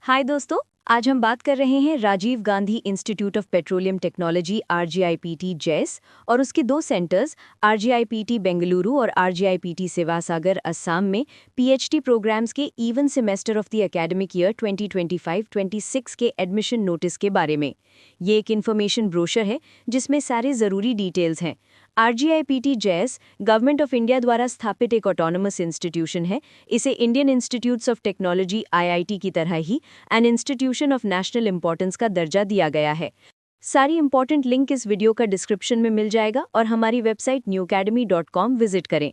हाय दोस्तों, आज हम बात कर रहे हैं Rajiv Gandhi institute of petroleum technology RGIPT जेस और उसके दो सेंटर्स आरजीआईपीटी बेंगलुरु और आरजीआईपीटी सिवासागर असम में पीएचडी प्रोग्राम्स के even semester of the academic year 2025-26 के एडमिशन नोटिस के बारे में। ये एक इन्फॉर्मेशन ब्रोशर है जिसमें सारे ज़रूरी डिटेल्स हैं। आरजीआईपीटी जेस गवर्नमेंट ऑफ इंडिया द्वारा स्थापित एक ऑटोनमस इंस्टीट्यूशन है। इसे Indian institutes of technology IIT की तरह ही an institution of national importance का दर्जा दिया गया है। सारी इंपॉर्टेंट लिंक इस वीडियो का डिस्क्रिप्शन में मिल जाएगा और हमारी वेबसाइट newacademy.com विजिट करें।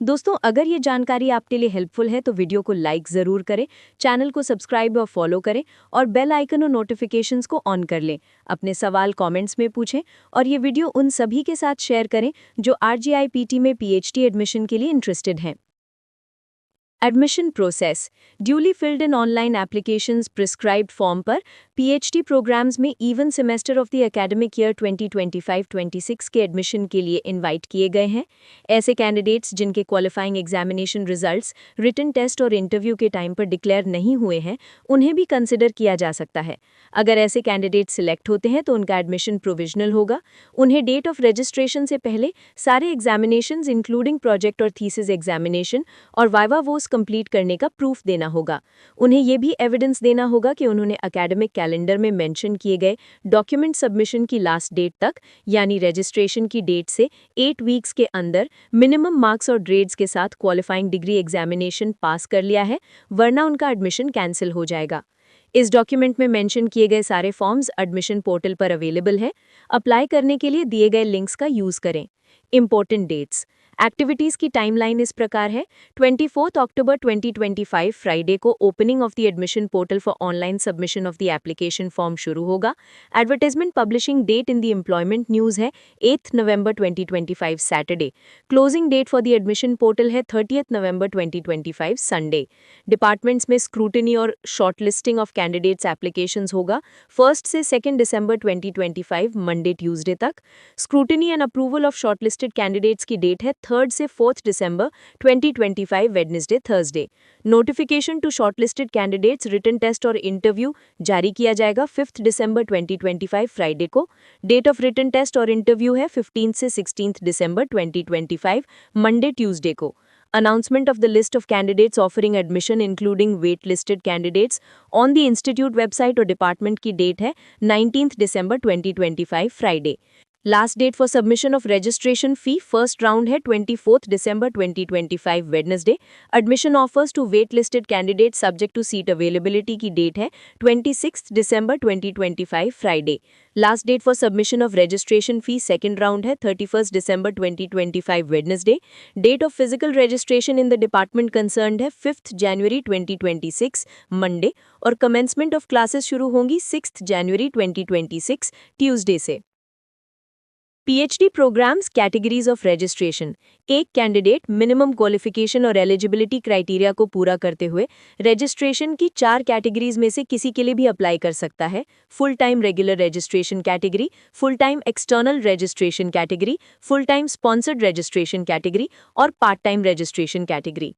दोस्तों, अगर ये जानकारी आपके लिए हेल्पफुल है तो वीडियो को लाइक ज़रूर करें, चैनल को सब्सक्राइब और फॉलो करें और बेल आइकन और नोटिफिकेशंस को ऑन कर लें। अपने सवाल कमेंट्स में पूछें और ये वीडियो उन सभी के साथ शेयर करें जो आरजीआईपीटी में पीएचडी एडमिशन के लिए इंटरेस्टेड हैं। Admission process. Duly filled in online applications prescribed form पर पीएचडी प्रोग्राम्स में even semester of the academic year 2025-26 के एडमिशन के लिए इनवाइट किए गए हैं। ऐसे कैंडिडेट्स जिनके qualifying examination results written test और इंटरव्यू के टाइम पर डिक्लेयर नहीं हुए हैं, उन्हें भी कंसिडर किया जा सकता है। अगर ऐसे कैंडिडेट सिलेक्ट होते हैं तो उनका एडमिशन प्रोविजनल होगा। उन्हें डेट ऑफ रजिस्ट्रेशन से पहले सारे एग्जामिनेशंस इंक्लूडिंग प्रोजेक्ट और थीसिस एग्जामिनेशन और वाइवा वोस कंप्लीट करने का प्रूफ देना होगा। उन्हें यह भी एविडेंस देना होगा कि उन्होंने एकेडमिक कैलेंडर में मेंशन किए गए डॉक्यूमेंट सबमिशन की लास्ट डेट तक यानी रजिस्ट्रेशन की डेट से 8 वीक्स के अंदर मिनिमम मार्क्स और ग्रेड्स के साथ क्वालिफाइंग डिग्री एग्जामिनेशन पास कर लिया है, वरना उनका एडमिशन कैंसिल हो जाएगा। इस डॉक्यूमेंट में मेंशन किए गए सारे फॉर्म्स एडमिशन पोर्टल पर अवेलेबल हैं। अप्लाई करने के लिए दिए गए लिंक्स का यूज़ करें। Important dates. एक्टिविटीज़ की टाइमलाइन इस प्रकार है। 24 अक्टूबर 2025 फ्राइडे को opening of the admission portal for online submission of the application form शुरू होगा। Advertisement publishing date in the employment news है 8 नवंबर 2025 Saturday. Closing date for the admission portal है 30 नवंबर 2025 संडे। डिपार्टमेंट्स में स्क्रूटनी और शॉर्टलिस्टिंग ऑफ कैंडिडेट्स एप्लीकेशंस होगा 1 से 2 दिसंबर 2025 मंडे ट्यूसडे तक। Scrutiny and approval of shortlisted candidates की डेट है 3 से 4 दिसंबर 2025 Wednesday Thursday. Notification to shortlisted candidates written test और इंटरव्यू जारी किया जाएगा 5 दिसंबर 2025 फ्राइडे को। डेट ऑफ रिटन टेस्ट और इंटरव्यू है 15 से 16 दिसंबर 2025 मंडे ट्यूसडे को। Announcement of the list of candidates offering admission including wait-listed candidates on the institute website और department की डेट है 19 दिसंबर 2025 Friday. Last date for submission of registration fee first round है 24 दिसंबर 2025 Wednesday. Admission offers to wait listed candidate subject to seat availability की date है 26 दिसंबर 2025 Friday. Last date for submission of registration fee second round है 31 दिसंबर 2025 Wednesday. Date of physical registration in the department concerned है 5 जनवरी 2026 Monday और commencement of classes शुरू होंगी 6 जनवरी 2026 ट्यूसडे से। PhD programs categories of registration. एक कैंडिडेट मिनिमम क्वालिफिकेशन और एलिजिबिलिटी क्राइटेरिया को पूरा करते हुए रजिस्ट्रेशन की 4 कैटेगरीज में से किसी के लिए भी अप्लाई कर सकता है। Full time regular registration category, full time external registration category, full time sponsored registration category और part time registration category.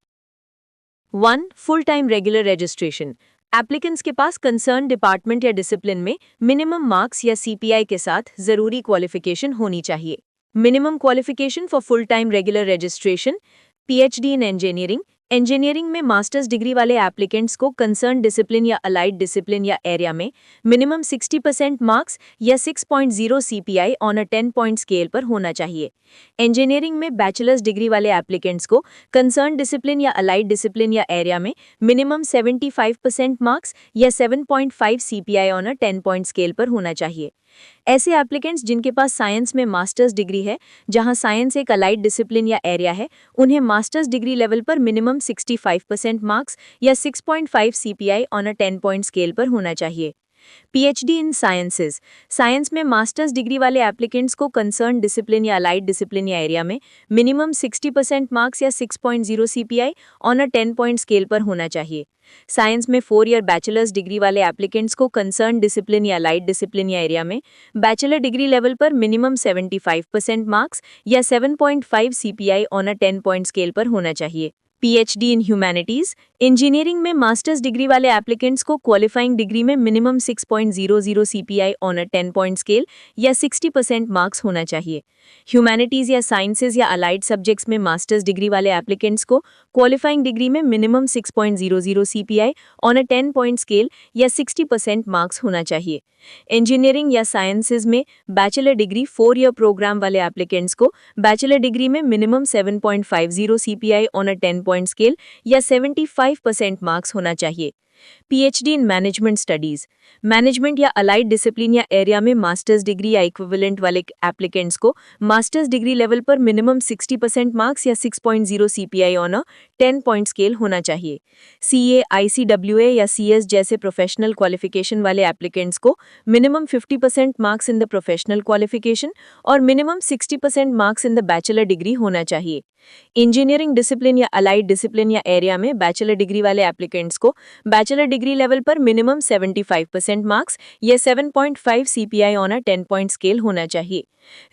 1. Full time regular registration. Applicants के पास कंसर्न डिपार्टमेंट या डिसिप्लिन में मिनिमम मार्क्स या सीपीआई के साथ जरूरी क्वालिफिकेशन होनी चाहिए। Minimum qualification for full time regular registration. PhD in engineering. Engineering में मास्टर्स डिग्री वाले एप्लीकेंट्स को कंसर्न डिसिप्लिन या अलाइड डिसिप्लिन या एरिया में मिनिमम 60% मार्क्स या 6.0 CPI on a 10-point scale पर होना चाहिए। इंजीनियरिंग में बैचलर्स डिग्री वाले एप्लीकेंट्स को कंसर्न डिसिप्लिन या अलाइड डिसिप्लिन या एरिया में मिनिमम 75% मार्क्स या 7.5 CPI on a 10-point scale पर होना चाहिए। ऐसे एप्लीकेंट्स जिनके पास साइंस में मास्टर्स डिग्री है, जहां साइंस एक अलाइड डिसिप्लिन या एरिया है, उन्हें मास्टर्स डिग्री लेवल पर मिनिमम 65% मार्क्स या 6.5 CPI on a 10-point scale पर होना चाहिए। PhD in sciences. साइंस में मास्टर्स डिग्री वाले एप्लीकेंट्स को कंसर्न डिसिप्लिन या अलाइड डिसिप्लिन या एरिया में मिनिमम 60% मार्क्स या 6.0 CPI on a 10-point scale पर होना चाहिए। साइंस में 4 ईयर बैचलर्स डिग्री वाले एप्लीकेंट्स को कंसर्न डिसिप्लिन या अलाइड डिसिप्लिन या एरिया में बैचलर डिग्री लेवल पर मिनिमम 75% मार्क्स या 7.5 CPI on a 10-point scale पर होना चाहिए। PhD in humanities. इंजीनियरिंग में मास्टर्स डिग्री वाले एप्लीकेंट्स को क्वालिफाइंग डिग्री में minimum 6.00 CPI on a 10 point scale या 60% मार्क्स होना चाहिए। ह्यूमैनिटीज या साइंसेज या अलाइड सब्जेक्ट्स में मास्टर्स डिग्री वाले एप्लीकेंट्स को क्वालिफाइंग डिग्री में minimum 6.00 CPI on a 10 point scale या 60% मार्क्स होना चाहिए। इंजीनियरिंग या साइंसेज में बैचलर डिग्री 4 ईयर प्रोग्राम वाले एप्लीकेंट्स को बैचलर डिग्री में minimum 7.50 CPI on a 10 point scale या 75% मार्क्स होना चाहिए। PhD in management studies, management या अलाइड डिसिप्लिन या एरिया में मास्टर्स डिग्री या इक्विवेलेंट वाले एप्लीकेंट्स को मास्टर्स डिग्री लेवल पर मिनिमम 60% मार्क्स या 6.0 CPI on a 10 point scale होना चाहिए। सीए, आईसीडब्ल्यूए या सीएस जैसे प्रोफेशनल क्वालिफिकेशन वाले एप्लीकेंट्स को minimum 50% marks in the professional qualification और minimum 60% marks in the bachelor degree होना चाहिए। इंजीनियरिंग डिसिप्लिन या अलाइड डिसिप्लिन या एरिया में बैचलर डिग्री वाले एप्लीकेंट्स को बैचलर डिग्री लेवल पर मिनिमम 75% मार्क्स या 7.5 CPI on a 10 point scale होना चाहिए।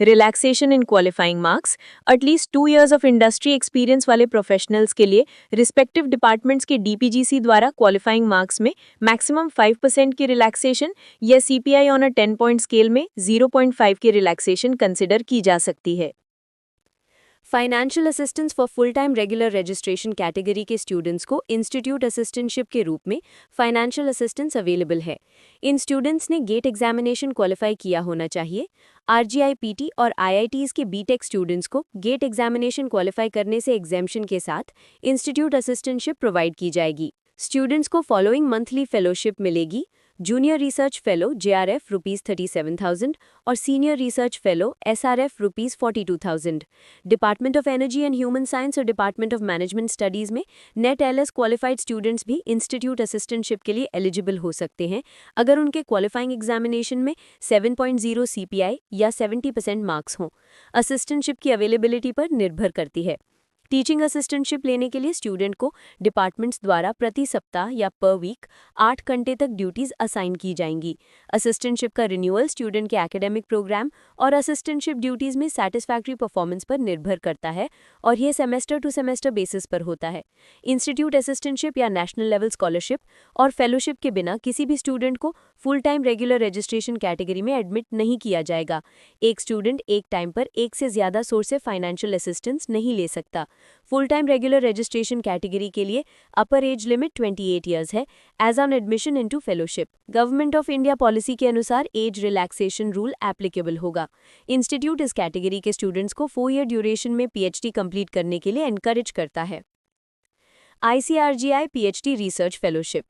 Relaxation in qualifying marks, at least 2 years of industry experience वाले प्रोफेशनल्स के लिए रिस्पेक्टिव डिपार्टमेंट्स के डीपीजीसी द्वारा क्वालिफाइंग मार्क्स में मैक्सिमम 5% की रिलैक्सेशन या CPI on a 10 point scale में 0.5 की रिलैक्सेशन कंसिडर की जा सकती है। Financial assistance for full time regular registration category के स्टूडेंट्स को इंस्टीट्यूट असिस्टेंटशिप के रूप में फाइनेंशियल असिस्टेंस अवेलेबल है। इन स्टूडेंट्स ने गेट एग्जामिनेशन क्वालिफाई किया होना चाहिए। आरजीआईपीटी और आईआईटीज के बीटेक स्टूडेंट्स को गेट एग्जामिनेशन क्वालिफाई करने से एग्जेम्पशन के साथ इंस्टीट्यूट असिस्टेंटशिप प्रोवाइड की जाएगी। स्टूडेंट्स को फॉलोइंग मंथली फेलोशिप मिलेगी: जूनियर रिसर्च फेलो जेआरएफ ₹37,000 और senior research fellow SRF ₹42,000। Department of energy and human science और डिपार्टमेंट ऑफ मैनेजमेंट स्टडीज में नेट एलएस क्वालिफाइड स्टूडेंट्स भी इंस्टीट्यूट असिस्टेंटशिप के लिए एलिजिबल हो सकते हैं अगर उनके क्वालिफाइंग एग्जामिनेशन में 7.0 सीपीआई या 70% मार्क्स हों। असिस्टेंटशिप की अवेलेबिलिटी पर निर्भर करती है। टीचिंग असिस्टेंटशिप लेने के लिए स्टूडेंट को डिपार्टमेंट्स द्वारा प्रति सप्ताह या पर वीक 8 घंटे तक ड्यूटीज असाइन की जाएंगी। असिस्टेंटशिप का रिन्यूअल स्टूडेंट के एकेडमिक प्रोग्राम और असिस्टेंटशिप ड्यूटीज में सैटिस्फैक्ट्री परफॉर्मेंस पर निर्भर करता है और यह सेमेस्टर टू सेमेस्टर बेसिस पर होता है। इंस्टीट्यूट असिस्टेंटशिप या नेशनल लेवल स्कॉलरशिप और फेलोशिप के बिना किसी भी स्टूडेंट को full time regular registration category में एडमिट नहीं किया जाएगा। एक स्टूडेंट एक टाइम पर एक से ज्यादा सोर्स से फाइनेंशियल असिस्टेंस नहीं ले सकता। Full time regular registration category के लिए अपर एज लिमिट 28 ईयर्स है age on admission into fellowship. Government of India policy के अनुसार एज रिलैक्सेशन रूल एप्लीकेबल होगा। इंस्टीट्यूट इस कैटेगरी के स्टूडेंट्स को 4 ईयर ड्यूरेशन में पीएचडी कंप्लीट करने के लिए एनकरेज करता है। ICRGI PhD research fellowship,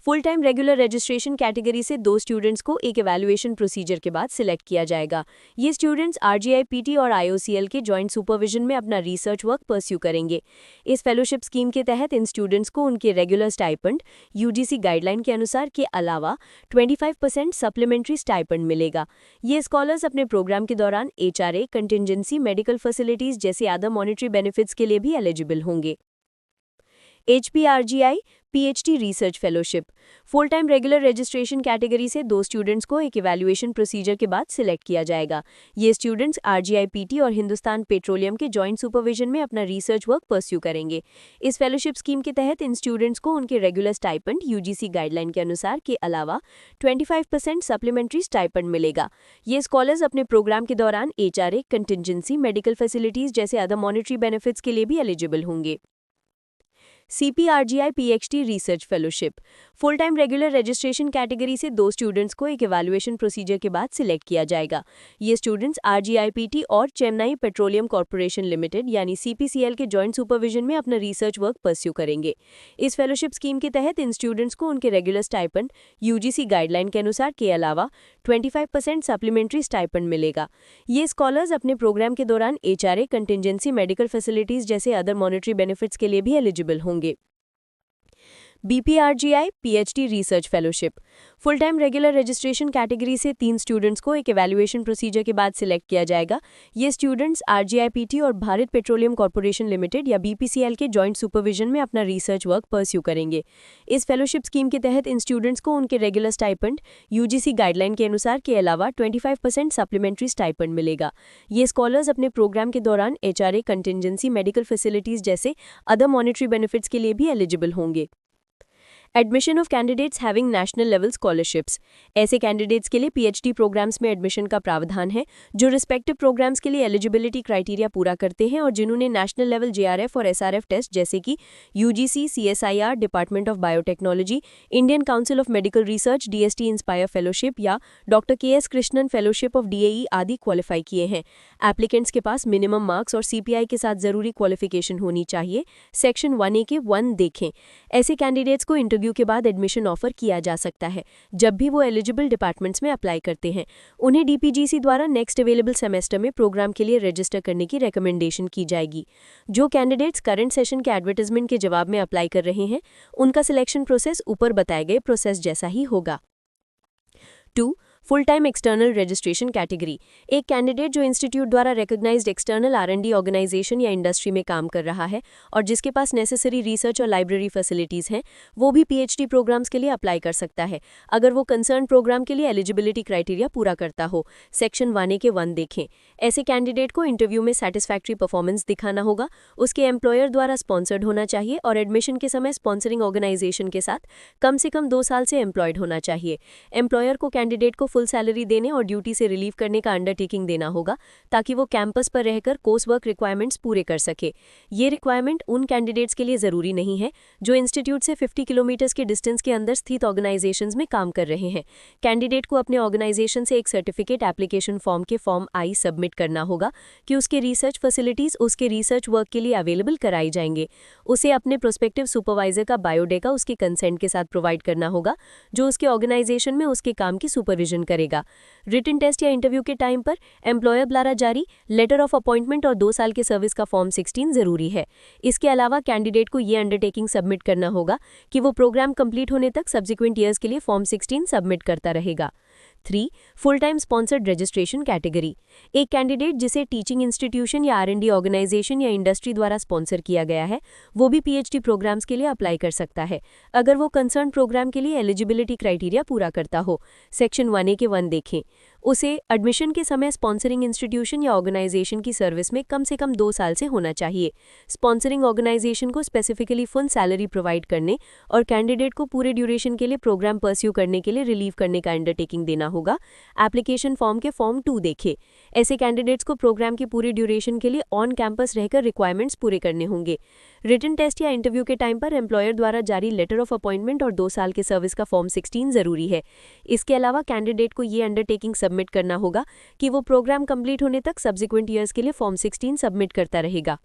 full time regular registration category से 2 स्टूडेंट्स को एक एवैल्यूएशन प्रोसीजर के बाद सिलेक्ट किया जाएगा। ये स्टूडेंट्स आरजीआईपीटी और आईओसीएल के जॉइंट सुपरविजन में अपना रिसर्च वर्क परस्यू करेंगे। इस फेलोशिप स्कीम के तहत इन स्टूडेंट्स को उनके रेगुलर स्टाइपेंड यूजीसी गाइडलाइन के अनुसार के अलावा 25% सप्लीमेंट्री स्टाइपेंड मिलेगा। ये स्कॉलर्स अपने प्रोग्राम के दौरान एचआरए, कंटिजेंसी, मेडिकल फैसिलिटीज जैसे अदर मॉनेटरी बेनिफिट्स के लिए भी एलिजिबल होंगे। HPRGI PhD research fellowship, full time regular registration category से 2 स्टूडेंट्स को एक इवैल्यूएशन प्रोसीजर के बाद सिलेक्ट किया जाएगा। ये स्टूडेंट्स आरजीआईपीटी और हिंदुस्तान पेट्रोलियम के जॉइंट सुपरविजन में अपना रिसर्च वर्क परस्यू करेंगे। इस फेलोशिप स्कीम के तहत इन स्टूडेंट्स को उनके रेगुलर स्टाइपेंड यूजीसी गाइडलाइन के अनुसार के अलावा 25% सप्लीमेंट्री स्टाइपेंड मिलेगा। ये स्कॉलर्स अपने प्रोग्राम के दौरान एचआरए, कंटिजेंसी, मेडिकल फैसिलिटीज जैसे अदर मॉनेटरी बेनिफिट्स के लिए भी एलिजिबल होंगे। CPRGI PhD research fellowship, full time regular registration category से 2 स्टूडेंट्स को एक इवैल्यूएशन प्रोसीजर के बाद सिलेक्ट किया जाएगा। ये स्टूडेंट्स आरजीआईपीटी और चेन्नई पेट्रोलियम कॉर्पोरेशन लिमिटेड यानी सीपीसीएल के जॉइंट सुपरविजन में अपना रिसर्च वर्क परस्यू करेंगे। इस फेलोशिप स्कीम के तहत इन स्टूडेंट्स को उनके रेगुलर स्टाइपेंड यूजीसी गाइडलाइन के अनुसार के अलावा 25% सप्लीमेंट्री स्टाइपेंड मिलेगा। ये स्कॉलर्स अपने प्रोग्राम के दौरान एचआरए, कंटिजेंसी, मेडिकल फैसिलिटीज जैसे अदर मॉनेटरी बेनिफिट्स के लिए भी एलिजिबल होंगे। BPRGI PhD research fellowship, full time regular registration category से 3 स्टूडेंट्स को एक इवैल्यूएशन प्रोसीजर के बाद सिलेक्ट किया जाएगा। ये स्टूडेंट्स आरजीआईपीटी और भारत पेट्रोलियम कॉर्पोरेशन लिमिटेड या बीपीसीएल के जॉइंट सुपरविजन में अपना रिसर्च वर्क परस्यू करेंगे। इस फेलोशिप स्कीम के तहत इन स्टूडेंट्स को उनके रेगुलर स्टाइपेंड यूजीसी गाइडलाइन के अनुसार के अलावा 25% सप्लीमेंट्री स्टाइपेंड मिलेगा। ये स्कॉलर्स अपने प्रोग्राम के दौरान एचआरए, कंटिजेंसी, मेडिकल फैसिलिटीज जैसे अदर मॉनेटरी बेनिफिट्स के लिए भी एलिजिबल होंगे। Admission of candidates having national level scholarships. ऐसे कैंडिडेट्स के लिए पीएचडी प्रोग्राम्स में एडमिशन का प्रावधान है जो रिस्पेक्टिव प्रोग्राम्स के लिए एलिजिबिलिटी क्राइटेरिया पूरा करते हैं और जिन्होंने नेशनल लेवल जेआरएफ और एसआरएफ टेस्ट जैसे कि UGC, CSIR, department of biotechnology, Indian council of medical research, DST inspire fellowship या doctor K S. Krishnan fellowship of DAE आदि क्वालिफाई किए हैं। एप्लीकेंट्स के पास मिनिमम मार्क्स और सीपीआई के साथ जरूरी क्वालिफिकेशन होनी चाहिए। सेक्शन 1A के 1 देखें। ऐसे कैंडिडेट्स को इंटरव्यू के बाद एडमिशन ऑफर किया जा सकता है जब भी वो एलिजिबल डिपार्टमेंट्स में अप्लाई करते हैं। उन्हें डीपीजीसी द्वारा नेक्स्ट अवेलेबल सेमेस्टर में प्रोग्राम के लिए रजिस्टर करने की रिकमेंडेशन की जाएगी। जो कैंडिडेट्स करंट सेशन के एडवर्टाइजमेंट के जवाब में अप्लाई कर रहे हैं उनका सिलेक्शन प्रोसेस ऊपर बताए गए प्रोसेस जैसा ही होगा। 2. Full time external registration category. एक कैंडिडेट जो इंस्टीट्यूट द्वारा रिकॉग्नाइज्ड एक्सटर्नल आर&डी ऑर्गेनाइजेशन या इंडस्ट्री में काम कर रहा है और जिसके पास नेसेसरी रिसर्च और लाइब्रेरी फैसिलिटीज हैं, वो भी पीएचडी प्रोग्राम्स के लिए अप्लाई कर सकता है अगर वो कंसर्न प्रोग्राम के लिए एलिजिबिलिटी क्राइटेरिया पूरा करता हो। सेक्शन 1A के 1 देखें। ऐसे कैंडिडेट को इंटरव्यू में सेटिस्फैक्ट्री परफॉर्मेंस दिखाना होगा, उसके एम्प्लॉयर द्वारा स्पॉन्सर्ड होना चाहिए और एडमिशन के समय स्पॉन्सरिंग ऑर्गेनाइजेशन के साथ कम से कम 2 साल से एम्प्लॉयड होना चाहिए। एम्प्लॉयर को कैंडिडेट को फुल सैलरी देने और ड्यूटी से रिलीव करने का अंडरटेकिंग देना होगा ताकि वो कैंपस पर रहकर कोर्स वर्क रिक्वायरमेंट्स पूरे कर सके। ये रिक्वायरमेंट उन कैंडिडेट्स के लिए जरूरी नहीं है जो इंस्टीट्यूट से 50 किलोमीटर के डिस्टेंस के अंदर स्थित ऑर्गेनाइजेशंस में काम कर रहे हैं। कैंडिडेट को अपने ऑर्गेनाइजेशन से एक सर्टिफिकेट एप्लीकेशन फॉर्म के फॉर्म I सबमिट करना होगा कि उसके रिसर्च फैसिलिटीज उसके रिसर्च वर्क के लिए अवेलेबल कराई जाएंगे। उसे अपने प्रोस्पेक्टिव सुपरवाइजर का बायोडेटा उसके कंसेंट के साथ प्रोवाइड करना होगा जो उसके ऑर्गेनाइजेशन में उसके काम की सुपरविजन करेगा। रिटन टेस्ट या इंटरव्यू के टाइम पर एम्प्लॉयर द्वारा जारी लेटर ऑफ अपॉइंटमेंट और 2 साल के सर्विस का फॉर्म 16 जरूरी है। इसके अलावा कैंडिडेट को ये अंडरटेकिंग सबमिट करना होगा कि वो प्रोग्राम कंप्लीट होने तक सब्सिक्वेंट ईयर्स के लिए फॉर्म 16 सबमिट करता रहेगा। 3. Full time sponsored registration category. एक कैंडिडेट जिसे टीचिंग इंस्टीट्यूशन या आर&डी ऑर्गेनाइजेशन या इंडस्ट्री द्वारा स्पॉन्सर किया गया है वो भी पीएचडी प्रोग्राम्स के लिए अप्लाई कर सकता है अगर वो कंसर्न प्रोग्राम के लिए एलिजिबिलिटी क्राइटेरिया पूरा करता हो। सेक्शन 1A के 1 देखें। उसे एडमिशन के समय स्पॉन्सरिंग इंस्टीट्यूशन या ऑर्गेनाइजेशन की सर्विस में कम से कम 2 साल से होना चाहिए। स्पॉन्सरिंग ऑर्गेनाइजेशन को स्पेसिफिकली फुल सैलरी प्रोवाइड करने और कैंडिडेट को पूरे ड्यूरेशन के लिए प्रोग्राम परस्यू करने के लिए रिलीव करने का अंडरटेकिंग देना होगा। एप्लीकेशन फॉर्म के फॉर्म 2 देखें। ऐसे कैंडिडेट्स को प्रोग्राम की पूरी ड्यूरेशन के लिए ऑन कैंपस रहकर रिक्वायरमेंट्स पूरे करने होंगे। रिटन टेस्ट या इंटरव्यू के टाइम पर एम्प्लॉयर द्वारा जारी लेटर ऑफ अपॉइंटमेंट और 2 साल के सर्विस का फॉर्म 16 जरूरी है। इसके अलावा कैंडिडेट को ये अंडरटेकिंग सबमिट करना होगा कि वो प्रोग्राम कंप्लीट होने तक सब्सिक्वेंट ईयर्स के लिए फॉर्म 16 सबमिट करता रहेगा।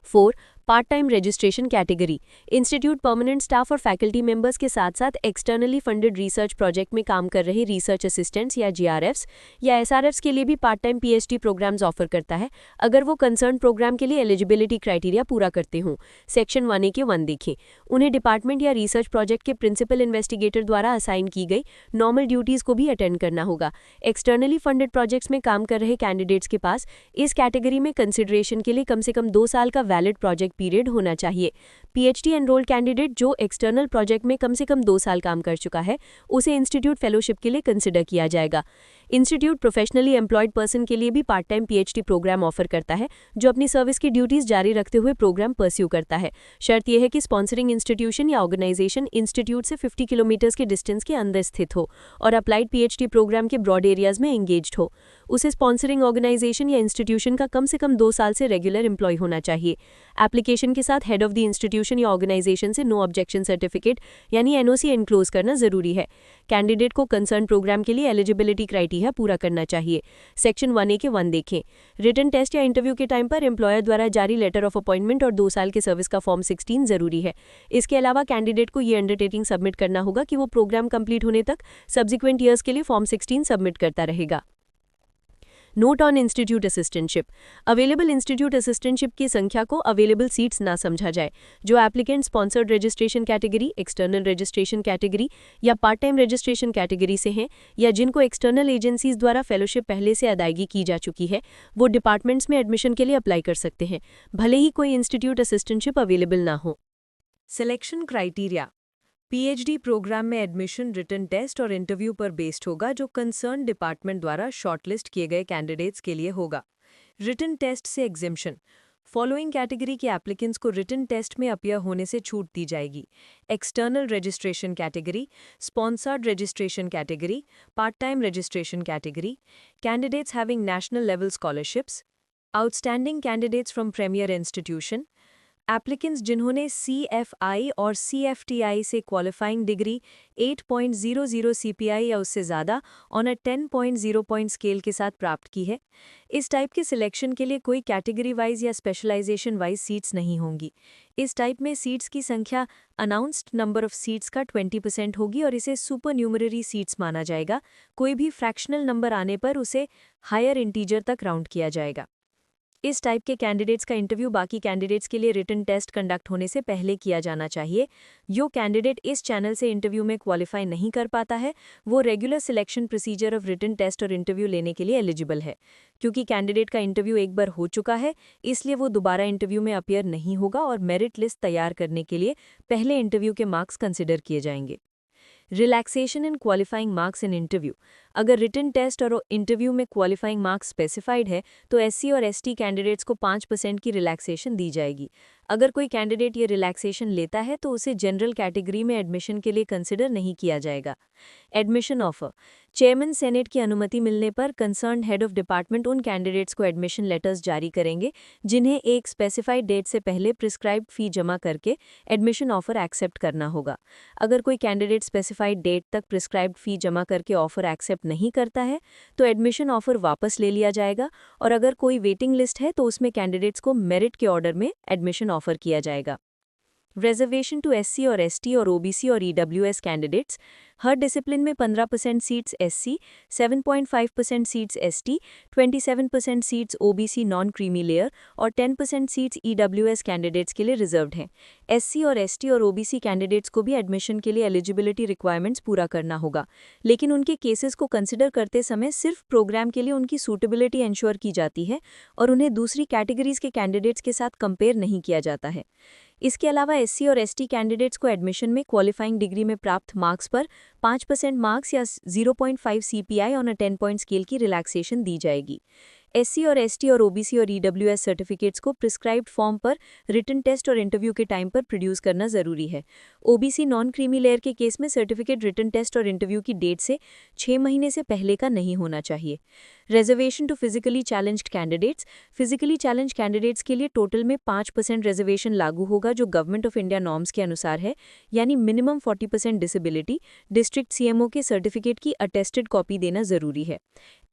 4. Part time registration category. Institute permanent staff और फैकल्टी मेंबर्स के साथ साथ एक्सटर्नली फंडेड रिसर्च प्रोजेक्ट में काम कर रहे रिसर्च असिस्टेंट्स या जीआरएफ्स या एसआरएफ्स के लिए भी part time PhD programs offer करता है अगर वो कंसर्न प्रोग्राम के लिए एलिजिबिलिटी क्राइटेरिया पूरा करते हों। सेक्शन 1A के 1 देखें। उन्हें डिपार्टमेंट या रिसर्च प्रोजेक्ट के प्रिंसिपल इन्वेस्टिगेटर द्वारा असाइन की गई नॉर्मल ड्यूटीज को भी अटेंड करना होगा। एक्सटर्नली फंडेड प्रोजेक्ट्स में काम कर रहे कैंडिडेट्स के पास इस कैटेगरी में कंसिडरेशन के लिए कम से कम 2 साल का वैलिड प्रोजेक्ट पीरियड होना चाहिए। पीएचडी एनरोल्ड कैंडिडेट जो एक्सटर्नल प्रोजेक्ट में कम से कम 2 साल काम कर चुका है उसे इंस्टीट्यूट फेलोशिप के लिए कंसिडर किया जाएगा। इंस्टीट्यूट प्रोफेशनली एम्प्लॉयड पर्सन के लिए भी part time PhD program offer करता है जो अपनी सर्विस की ड्यूटीज जारी रखते हुए प्रोग्राम परस्यू करता है। शर्त यह है कि स्पॉन्सरिंग इंस्टीट्यूशन या ऑर्गेनाइजेशन इंस्टीट्यूट से 50 किलोमीटर के डिस्टेंस के अंदर स्थित हो और अप्लाइड पीएचडी प्रोग्राम के ब्रॉड एरियाज में एंगेज्ड हो। उसे स्पॉन्सरिंग ऑर्गेनाइजेशन या इंस्टीट्यूशन का कम से कम 2 साल से रेगुलर एम्प्लॉय होना चाहिए। एप्लीकेशन के साथ हेड ऑफ द इंस्टीट्यूशन या ऑर्गेनाइजेशन से नो ऑब्जेक्शन सर्टिफिकेट यानी एनओसी एनक्लोज करना जरूरी है। कैंडिडेट को कंसर्न प्रोग्राम के लिए एलिजिबिलिटी क्राइटेरिया पूरा करना चाहिए। सेक्शन 1A के 1 देखें। रिटन टेस्ट या इंटरव्यू के टाइम पर एम्प्लॉयर द्वारा जारी लेटर ऑफ अपॉइंटमेंट और 2 साल के सर्विस का फॉर्म 16 जरूरी है। इसके अलावा कैंडिडेट को ये अंडरटेकिंग सबमिट करना होगा कि वो प्रोग्राम कंप्लीट होने तक सब्सिक्वेंट ईयर्स के लिए फॉर्म 16 सबमिट करता रहेगा। Note on institute assistantship. Available institute assistantship की संख्या को अवेलेबल सीट्स ना समझा जाए। जो applicant sponsored registration category, external registration category या पार्ट टाइम रजिस्ट्रेशन कैटेगरी से हैं या जिनको एक्सटर्नल एजेंसीज द्वारा फेलोशिप पहले से अदायगी की जा चुकी है वो डिपार्टमेंट्स में एडमिशन के लिए अप्लाई कर सकते हैं भले ही कोई इंस्टीट्यूट असिस्टेंटशिप अवेलेबल ना हो। Selection criteria. पीएचडी प्रोग्राम में एडमिशन रिटन टेस्ट और इंटरव्यू पर बेस्ड होगा जो कंसर्न डिपार्टमेंट द्वारा शॉर्टलिस्ट किए गए कैंडिडेट्स के लिए होगा। रिटन टेस्ट से एग्जिम्पशन। फॉलोइंग कैटेगरी के एप्लीकेंट्स को रिटन टेस्ट में अपीयर होने से छूट दी जाएगी। External registration category, sponsored registration category, part time registration category, candidates having national level scholarships, outstanding candidates from premier institution, applicants जिन्होंने CFI और CFTI से क्वालिफाइंग डिग्री 8.00 CPI या उससे ज़्यादा ऑन अ 10.0 पॉइंट स्केल के साथ प्राप्त की है। इस टाइप के सिलेक्शन के लिए कोई कैटेगरी वाइज या स्पेशलाइजेशन वाइज सीट्स नहीं होंगी। इस टाइप में सीट्स की संख्या अनाउंस्ड नंबर ऑफ सीट्स का 20% होगी और इसे सुपर न्यूमररी सीट्स माना जाएगा। कोई भी फ्रैक्शनल नंबर आने पर उसे हायर इंटीजर तक राउंड किया जाएगा। इस टाइप के कैंडिडेट्स का इंटरव्यू बाकी कैंडिडेट्स के लिए रिटन टेस्ट कंडक्ट होने से पहले किया जाना चाहिए। जो कैंडिडेट इस चैनल से इंटरव्यू में क्वालिफाई नहीं कर पाता है, वो regular selection procedure of written test और इंटरव्यू लेने के लिए एलिजिबल है। क्योंकि कैंडिडेट का इंटरव्यू एक बार हो चुका है, इसलिए वो दोबारा इंटरव्यू में अपीयर नहीं होगा और मेरिट लिस्ट तैयार करने के लिए पहले इंटरव्यू के मार्क्स कंसिडर किए जाएंगे। Relaxation in qualifying marks in interview. अगर रिटन टेस्ट और इंटरव्यू में क्वालिफाइंग मार्क्स स्पेसिफाइड है तो SC और ST कैंडिडेट्स को 5% की रिलैक्सेशन दी जाएगी। अगर कोई कैंडिडेट ये रिलैक्सेशन लेता है तो उसे जनरल कैटेगरी में एडमिशन के लिए कंसिडर नहीं किया जाएगा। Admission offer. चेयरमैन सेनेट की अनुमति मिलने पर कंसर्न्ड हेड ऑफ डिपार्टमेंट उन कैंडिडेट्स को एडमिशन लेटर्स जारी करेंगे जिन्हें एक स्पेसिफाइड डेट से पहले प्रिस्क्राइब्ड फी जमा करके एडमिशन ऑफर एक्सेप्ट करना होगा। अगर कोई कैंडिडेट स्पेसिफाइड डेट तक प्रिस्क्राइब्ड फी जमा करके ऑफर एक्सेप्ट नहीं करता है तो एडमिशन ऑफर वापस ले लिया जाएगा और अगर कोई वेटिंग लिस्ट है तो उसमें कैंडिडेट्स को मेरिट के ऑर्डर में एडमिशन ऑफर किया जाएगा। रिजर्वेशन टू SC और ST और OBC और EWS कैंडिडेट्स। हर डिसिप्लिन में 15% seats SC, 7.5% seats ST, 27% seats OBC non creamy layer और 10% सीट्स EWS कैंडिडेट्स के लिए रिजर्व्ड हैं। SC और ST और OBC कैंडिडेट्स को भी एडमिशन के लिए एलिजिबिलिटी रिक्वायरमेंट्स पूरा करना होगा, लेकिन उनके केसेस को कंसिडर करते समय सिर्फ प्रोग्राम के लिए उनकी सूटेबिलिटी इंश्योर की जाती है और उन्हें दूसरी कैटेगरीज के कैंडिडेट्स के साथ कंपेयर नहीं किया जाता है। इसके अलावा SC और ST कैंडिडेट्स को एडमिशन में क्वालिफाइंग डिग्री में प्राप्त मार्क्स पर 5% मार्क्स या 0.5 CPI on a 10 point scale की रिलैक्सेशन दी जाएगी। SC और ST और OBC और EWS सर्टिफिकेट्स को प्रिस्क्राइब्ड फॉर्म पर रिटन टेस्ट और इंटरव्यू के टाइम पर प्रोड्यूस करना जरूरी है। OBC नॉन क्रीमी लेयर के केस में सर्टिफिकेट रिटन टेस्ट और इंटरव्यू की डेट से 6 महीने से पहले का नहीं होना चाहिए। Reservation to physically challenged candidates. Physically challenge candidates के लिए टोटल में 5% रिजर्वेशन लागू होगा जो गवर्नमेंट ऑफ इंडिया नॉर्म्स के अनुसार है, यानी मिनिमम 40% डिसेबिलिटी। डिस्ट्रिक्ट CMO के सर्टिफिकेट की अटेस्टेड कॉपी देना जरूरी है।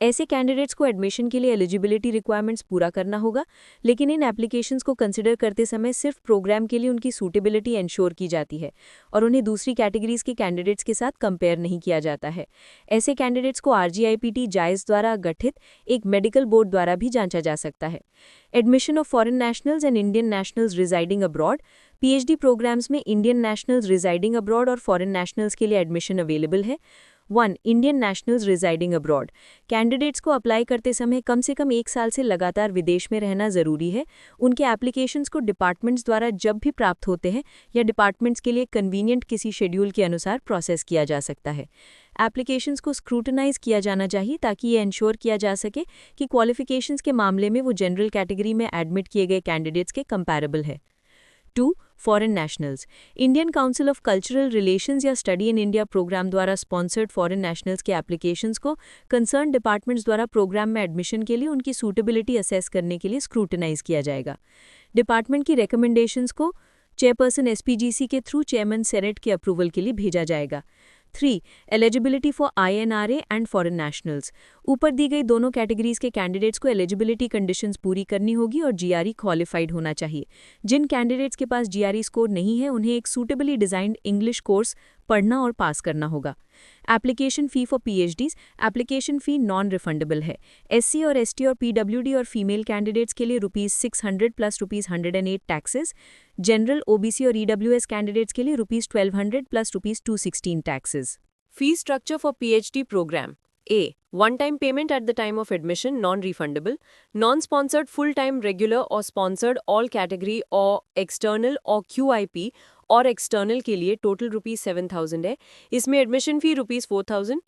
ऐसे कैंडिडेट्स को एडमिशन के लिए एलिजिबिलिटी रिक्वायरमेंट्स पूरा करना होगा, लेकिन इन एप्लीकेशंस को कंसिडर करते समय सिर्फ प्रोग्राम के लिए उनकी सूटेबिलिटी इंश्योर की जाती है और उन्हें दूसरी कैटेगरीज के कैंडिडेट्स के साथ कंपेयर नहीं किया जाता है। ऐसे कैंडिडेट्स को RGIPT जायज़ द्वारा गठित एक मेडिकल बोर्ड द्वारा भी जांचा जा सकता है। Admission of foreign nationals and Indian nationals residing abroad. PhD programs में इंडियन नेशनल्स रिजाइडिंग अब्रॉड और फॉरेन नेशनल्स के लिए एडमिशन अवेलेबल है। 1. Indian nationals residing abroad. Candidates को अप्लाई करते समय कम से कम 1 साल से लगातार विदेश में रहना जरूरी है। उनके एप्लीकेशंस को डिपार्टमेंट्स द्वारा जब भी प्राप्त होते हैं या डिपार्टमेंट्स के लिए कन्वीनियंट किसी शेड्यूल के अनुसार प्रोसेस किया जा सकता है। एप्लीकेशंस को स्क्रूटनाइज किया जाना चाहिए ताकि ये इंश्योर किया जा सके कि क्वालिफिकेशंस के मामले में वो जनरल कैटेगरी में एडमिट किए गए कैंडिडेट्स के कंपैरेबल है। 2. Foreign nationals. Indian council of cultural relations या स्टडी इन इंडिया प्रोग्राम द्वारा स्पॉन्सर्ड फॉरेन नेशनल्स के एप्लीकेशंस को कंसर्न डिपार्टमेंट्स द्वारा प्रोग्राम में एडमिशन के लिए उनकी सूटेबिलिटी असेस करने के लिए स्क्रूटनाइज किया जाएगा। डिपार्टमेंट की रिकमेंडेशंस को चेयरपर्सन SPGC के थ्रू चेयरमैन सेनेट के अप्रूवल के लिए भेजा जाएगा। 3. Eligibility for INRA and foreign nationals. ऊपर दी गई दोनों कैटेगरीज के कैंडिडेट्स को एलिजिबिलिटी कंडीशंस पूरी करनी होगी और GRE क्वालिफाइड होना चाहिए। जिन कैंडिडेट्स के पास GRE स्कोर नहीं है उन्हें एक सूटेबली डिजाइंड इंग्लिश कोर्स पढ़ना और पास करना होगा। Application fee for PhDs। Application fee non refundable है। SC और ST और PWD और फीमेल कैंडिडेट्स के लिए ₹600 प्लस ₹108 टैक्सेस। जनरल OBC और EWS कैंडिडेट्स के लिए ₹1200 plus ₹216 taxes. Fee structure for PhD program. A. One-time payment at the time of admission, non-refundable. Non-sponsored full-time regular or sponsored all category or external or QIP और external के लिए total ₹7,000 है। इसमें admission fee ₹4,000।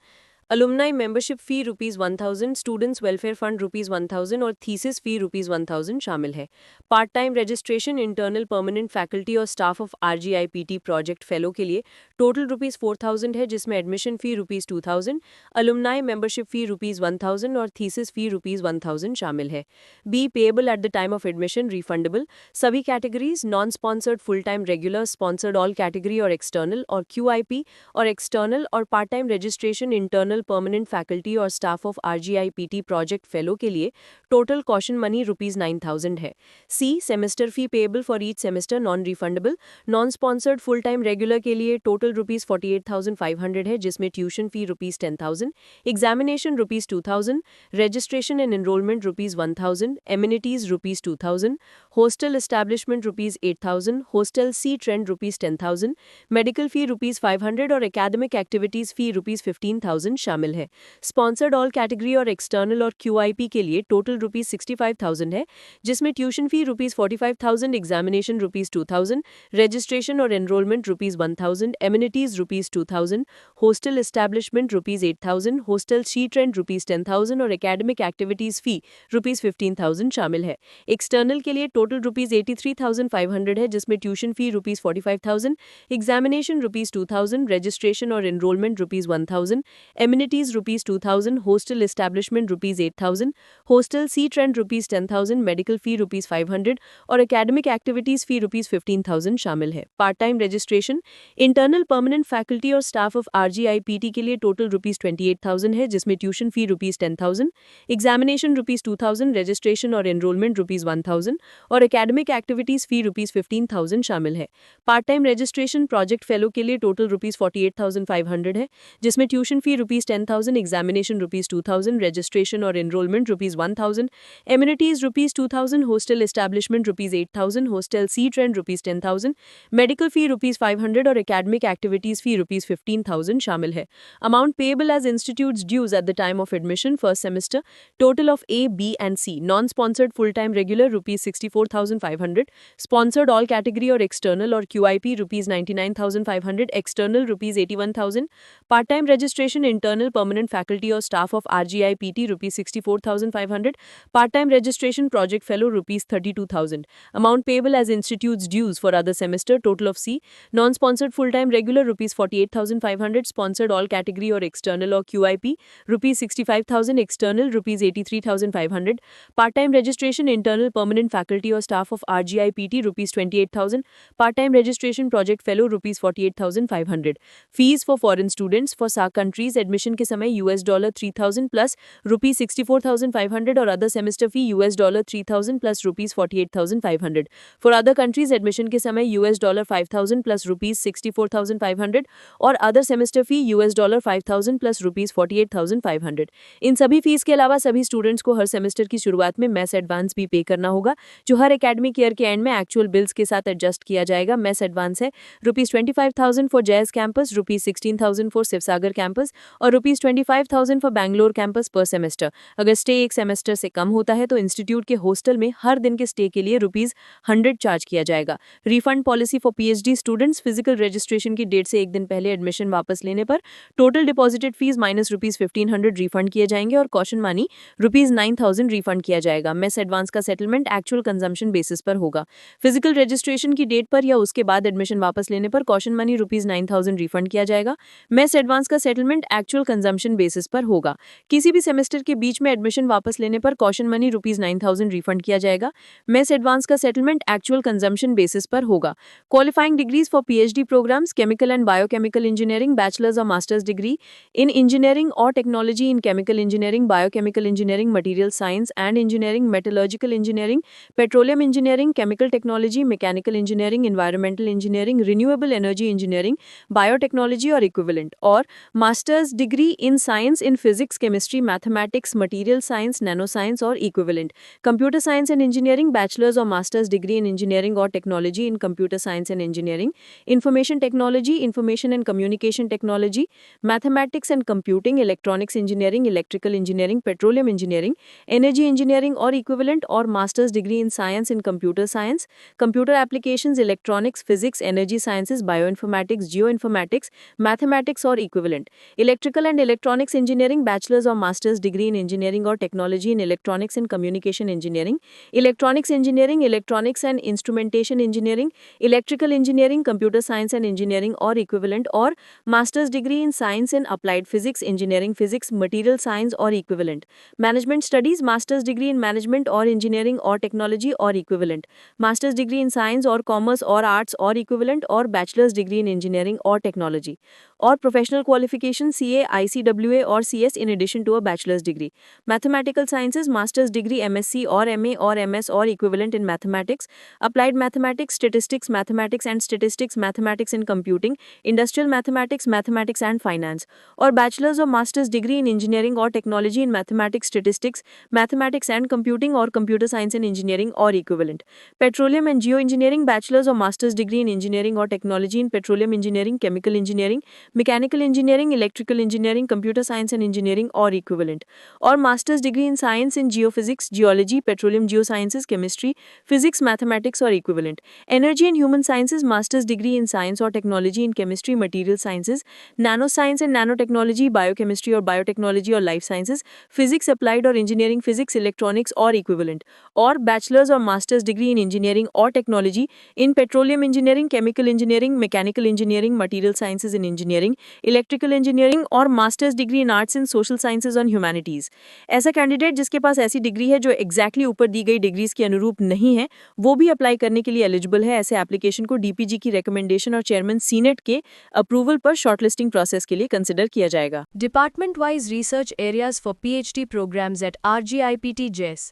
Alumni membership fee ₹1000, students welfare fund ₹1000 और thesis fee ₹1000 शामिल है। Part time registration internal permanent faculty और staff of RGIPT project fellow के लिए टोटल ₹4000 है, जिसमें admission fee ₹2000, alumni membership fee ₹1000 और थीसिस फी ₹1000 शामिल है। Be payable at the time of admission, refundable. सभी categories non sponsored, full time, regular, sponsored all category और एक्सटर्नल और QIP और एक्सटर्नल और part time registration internal permanent faculty और staff of RGIPT project fellow के लिए total caution money ₹9000 है। C semester fee payable for each semester, non refundable. Non sponsored, full time, regular के लिए total ₹48,500 है, जिसमें tuition fee ₹10,000, examination ₹2000, registration and enrolment ₹1000, amenities ₹2000, hostel establishment ₹8000, hostel seat rent ₹10,000, medical fee ₹500 और academic activities fee ₹15,000 शामिल है। Sponsored all category और external और QIP के लिए टोटल ₹65,000 है, जिसमें ट्यूशन फी ₹45,000, एग्जामिनेशन ₹2000, रजिस्ट्रेशन और enrolment ₹1000, amenities ₹2000, hostel establishment ₹8000, hostel she trend ₹10,000 और एकेडमिक एक्टिविटीज फी ₹15,000 शामिल है। एक्सटर्नल के लिए टोटल ₹83,500 है, जिसमें ट्यूशन फी ₹45,000, एग्जामिनेशन ₹2000, रजिस्ट्रेशन और enrolment ₹1000, amenities ₹2000, hostel establishment ₹8000, hostel seat rent ₹10,000, medical fee ₹500 और एकेडमिक एक्टिविटीज फी ₹15,000 शामिल है। Part time registration internal permanent faculty और स्टाफ ऑफ RGIPT के लिए टोटल ₹28,000 है, जिसमें ट्यूशन फी ₹10,000, एग्जामिनेशन ₹2000, रजिस्ट्रेशन और एनरोलमेंट ₹1000 और एकेडमिक एक्टिविटीज फी ₹15,000 शामिल है। Part time registration project fellow के लिए टोटल ₹48,500 है, जिसमें ट्यूशन फी ₹10,000, एग्जामिनेशन ₹2000, रजिस्ट्रेशन और enrolment ₹1000, amenities ₹2000, hostel establishment ₹8000, hostel seat rent ₹10,000, medical fee ₹500 और एकेडमिक एक्टिविटीज फी ₹15,000 शामिल है। Amount payable as institutes dues at the time of admission first semester, total of A, B and C, non sponsored, full time, regular ₹64,500, sponsored all category और external और QIP ₹99,500, external ₹81,000, part time registration internal permanent faculty और staff of RGIPT ₹64,500, part time registration project fellow ₹32,000। Amount payable as institutes dues for other semester, total of C, non sponsored, full time, regular ₹48,500, sponsored all category और external और QIP ₹65,000, external ₹83,500, part time registration internal permanent faculty और staff of RGIPT ₹28,000, part time registration project fellow ₹48,500। Fees for foreign students for SAARC countries, admission के समय $3,000 plus ₹64,500 और other semester fee $3,000 plus ₹48,500। For other countries, admission के समय $5,000 plus ₹64,500 और other semester फी $5,000 plus ₹48,500। इन सभी fees के अलावा सभी स्टूडेंट्स को हर सेमेस्टर की शुरुआत में मेस एडवांस भी पे करना होगा, जो हर एकेडमिक ईयर के एंड में एक्चुअल बिल्स के साथ एडजस्ट किया जाएगा। मेस एडवांस है ₹25,000 for Jais campus, ₹16,000 for Sivasagar campus और ₹25,000 for Bangalore campus per semester. अगर स्टे एक सेमेस्टर से कम होता है तो इंस्टीट्यूट के हॉस्टल में हर दिन के स्टे के लिए ₹100 चार्ज किया जाएगा। Refund policy for PhD students, physical registration की डेट से एक दिन पहले एडमिशन वापस लेने पर total deposited fees minus ₹1,500 refund किए जाएंगे और कॉशन मनी ₹9,000 रिफंड किया जाएगा। मेस एडवांस का सेटलमेंट एक्चुअल कंजम्पशन बेसिस पर होगा। फिजिकल रजिस्ट्रेशन की डेट पर या उसके बाद एडमिशन वापस लेने पर कॉशन मनी ₹9,000 रिफंड किया जाएगा। मेस एडवांस का सेटलमेंट एक्चुअल कंजम्पशन बेसिस पर होगा। किसी भी सेमेस्टर के बीच में एडमिशन वापस लेने पर कॉशन मनी ₹9,000 रिफंड किया जाएगा। मेस एडवांस का सेटलमेंट एक्चुअल कंजम्पशन बेसिस पर होगा। Qualifying degrees for PhD programs, chemical and biochemical engineering, bachelors और मास्टर्स डिग्री इन इंजीनियरिंग और technology, in chemical engineering, biochemical engineering, material science and engineering, metallurgical engineering, petroleum engineering, chemical technology, mechanical engineering, environmental engineering, renewable energy engineering, biotechnology और equivalent, और masters degree in science in physics, chemistry, mathematics, material science, nano science और equivalent, computer science and engineering, bachelors और masters degree in engineering और technology in computer science and engineering, information technology, information and communication technology, mathematics and computing, electronics engineering, electrical engineering, petroleum engineering, energy engineering और equivalent, और masters degree in science in computer science, computer applications, electronics, physics, energy sciences, bioinformatics, geo informatics, mathematics और equivalent, electrical Electrical and Electronics Engineering, bachelor's or master's degree in engineering or technology in electronics and communication engineering, electronics engineering, electronics and instrumentation engineering, electrical engineering, computer science and engineering or equivalent, or master's degree in science and applied physics, engineering, physics, material science or equivalent. Management studies, master's degree in management or engineering or technology or equivalent, master's degree in science or commerce or arts or equivalent, or bachelor's degree in engineering or technology, or professional qualification CA, ICWA or CS in addition to a bachelor's degree. Mathematical sciences, master's degree MSc or MA or MS or equivalent in mathematics, applied mathematics, statistics, mathematics and statistics, mathematics and computing, industrial mathematics, mathematics and finance, or bachelor's or master's degree in engineering or technology in mathematics, statistics, mathematics and computing, or computer science and engineering or equivalent. Petroleum and geoengineering, bachelor's or master's degree in engineering or technology in petroleum engineering, chemical engineering, mechanical engineering, electrical engineering, computer science and engineering or equivalent, or master's degree in science in geophysics, geology, petroleum geosciences, chemistry, physics, mathematics or equivalent. Energy and human sciences, master's degree in science or technology in chemistry, material sciences, nanoscience and nanotechnology, biochemistry or biotechnology or life sciences, physics applied or engineering, physics, electronics or equivalent, or bachelor's or master's degree in engineering or technology in petroleum engineering, chemical engineering, mechanical engineering, material sciences and engineering, electrical engineering, और masters degree in arts and social sciences और humanities. ऐसा candidate जिसके पास ऐसी degree है जो exactly ऊपर दी गई डिग्रीज के अनुरूप नहीं है, वो भी अप्लाई करने के लिए एलिजिबल है। ऐसे एप्लीकेशन को डीपीजी की रिकमेंडेशन और चेयरमैन सीनेट के अप्रूवल पर शॉर्टलिस्टिंग प्रोसेस के लिए कंसिडर किया जाएगा। Department wise research areas for PhD programs at RGIPT JES।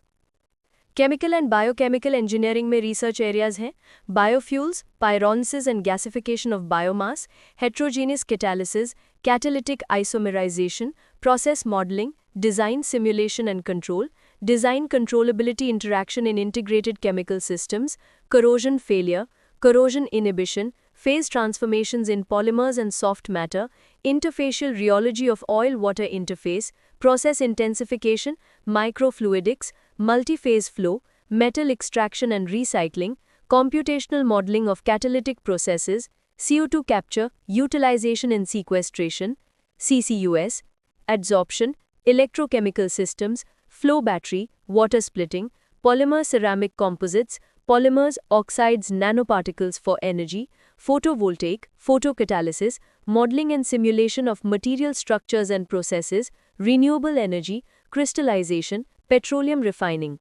Chemical and biochemical engineering में रिसर्च एरियाज हैं biofuels, pyrolysis and gasification of biomass, heterogeneous catalysis, catalytic isomerization, process modelling, design, simulation and control, design controllability interaction in integrated chemical systems, corrosion failure, corrosion inhibition, phase transformations in polymers and soft matter, interfacial rheology of oil-water interface, process intensification, microfluidics, multi-phase flow, metal extraction and recycling, computational modeling of catalytic processes, CO2 capture, utilization and sequestration, CCUS, adsorption, electrochemical systems, flow battery, water splitting, polymer ceramic composites, polymers, oxides, nanoparticles for energy, photovoltaic, photocatalysis, modeling and simulation of material structures and processes, renewable energy, crystallization, petroleum refining.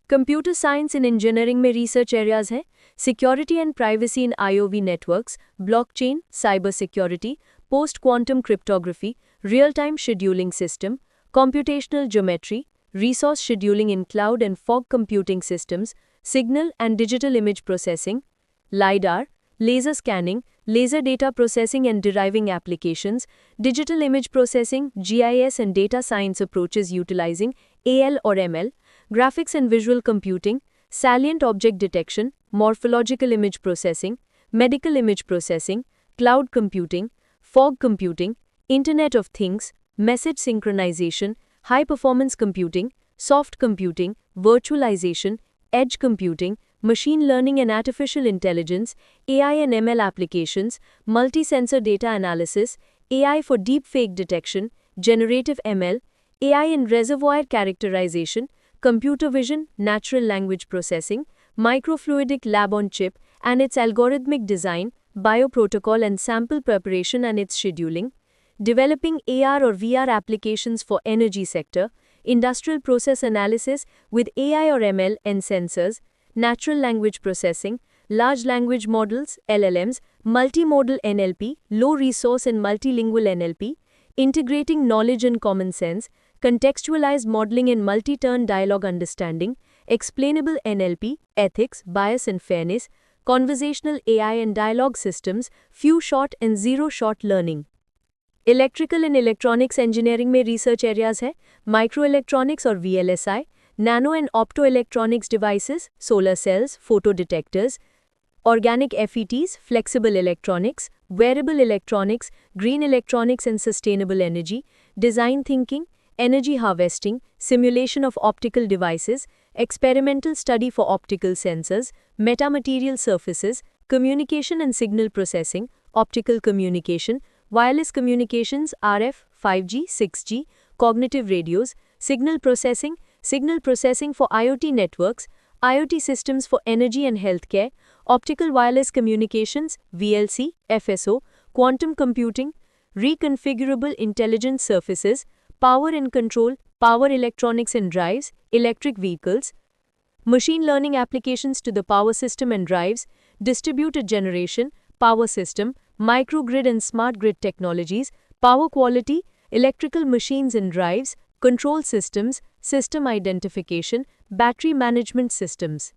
Computer science and engineering में research areas हैं security and privacy in IOV networks, blockchain, cyber security, post-quantum cryptography, real-time scheduling system, computational geometry, resource scheduling in cloud and fog computing systems, signal and digital image processing, LiDAR, laser scanning, laser data processing and deriving applications, digital image processing, GIS and data science approaches utilizing AL or ML, graphics and visual computing, salient object detection, morphological image processing, medical image processing, cloud computing, fog computing, Internet of Things, message synchronization, high-performance computing, soft computing, virtualization, edge computing, machine learning and artificial intelligence, AI and ML applications, multi-sensor data analysis, AI for deepfake detection, generative ML, AI in reservoir characterization, computer vision, natural language processing, microfluidic lab on chip and its algorithmic design, bioprotocol and sample preparation and its scheduling, developing AR or VR applications for energy sector, industrial process analysis with AI or ML and sensors, natural language processing, large language models, LLMs, multimodal NLP, low resource and multilingual NLP, integrating knowledge and common sense, contextualized modeling and multi-turn dialogue understanding, explainable NLP, ethics, bias and fairness, conversational AI and dialogue systems, few shot and zero shot learning. Electrical and electronics engineering में research areas है micro electronics और VLSI, nano and opto electronics devices, solar cells, photo detectors, organic FETs, flexible electronics, wearable electronics, green electronics and sustainable energy, design thinking, energy harvesting, simulation of optical devices, experimental study for optical sensors, metamaterial surfaces, communication and signal processing, optical communication, wireless communications, RF, 5G, 6G, cognitive radios, signal processing for IoT networks, IoT systems for energy and healthcare, optical wireless communications, VLC, FSO, quantum computing, reconfigurable intelligent surfaces, power and control, power electronics and drives, electric vehicles, machine learning applications to the power system and drives, distributed generation, power system, microgrid and smart grid technologies, power quality, electrical machines and drives, control systems, system identification, battery management systems.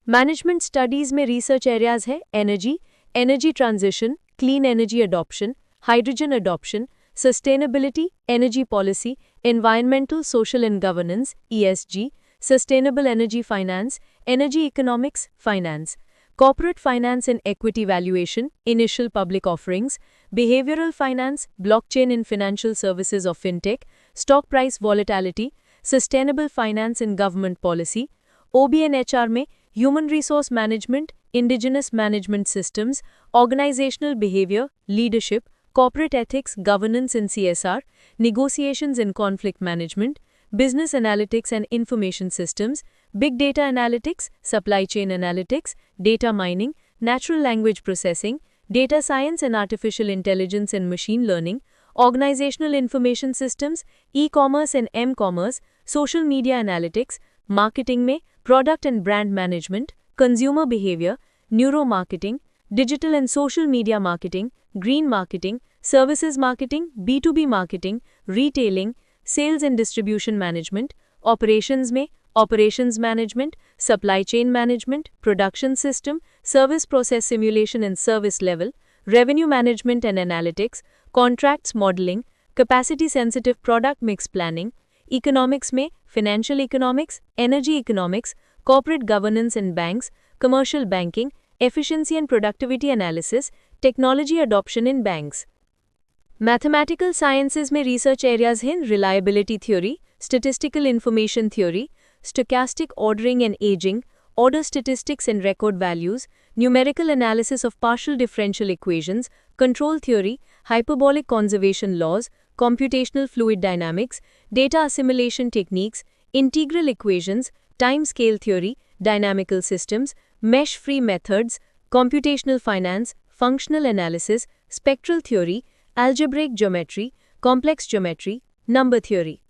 Management studies में research areas है energy transition, clean energy adoption, hydrogen adoption, sustainability, energy policy, environmental, social and governance, ESG, sustainable energy finance, energy economics, finance, corporate finance and equity valuation, initial public offerings, behavioral finance, blockchain in financial services of fintech, stock price volatility, sustainable finance and government policy, OB and HR में human resource management, indigenous management systems, organizational behavior, leadership, corporate ethics, governance and CSR, negotiations and conflict management, business analytics and information systems, big data analytics, supply chain analytics, data mining, natural language processing, data science and artificial intelligence and machine learning, organizational information systems, e-commerce and m-commerce, social media analytics, marketing में product and brand management, consumer behavior, neuromarketing, digital and social media marketing, green marketing, services marketing, B2B marketing, retailing, sales and distribution management, operations में operations management, supply chain management, production system, service process simulation and service level, revenue management and analytics, contracts modeling, capacity sensitive product mix planning, economics में financial economics, energy economics, corporate governance and banks, commercial banking, efficiency and productivity analysis, technology adoption in banks. Mathematical sciences में research areas हैं reliability theory, statistical information theory, stochastic ordering and aging, order statistics and record values, numerical analysis of partial differential equations, control theory, hyperbolic conservation laws, computational fluid dynamics, data assimilation techniques, integral equations, time scale theory, dynamical systems, mesh-free methods, computational finance, functional analysis, spectral theory, algebraic geometry, complex geometry, number theory.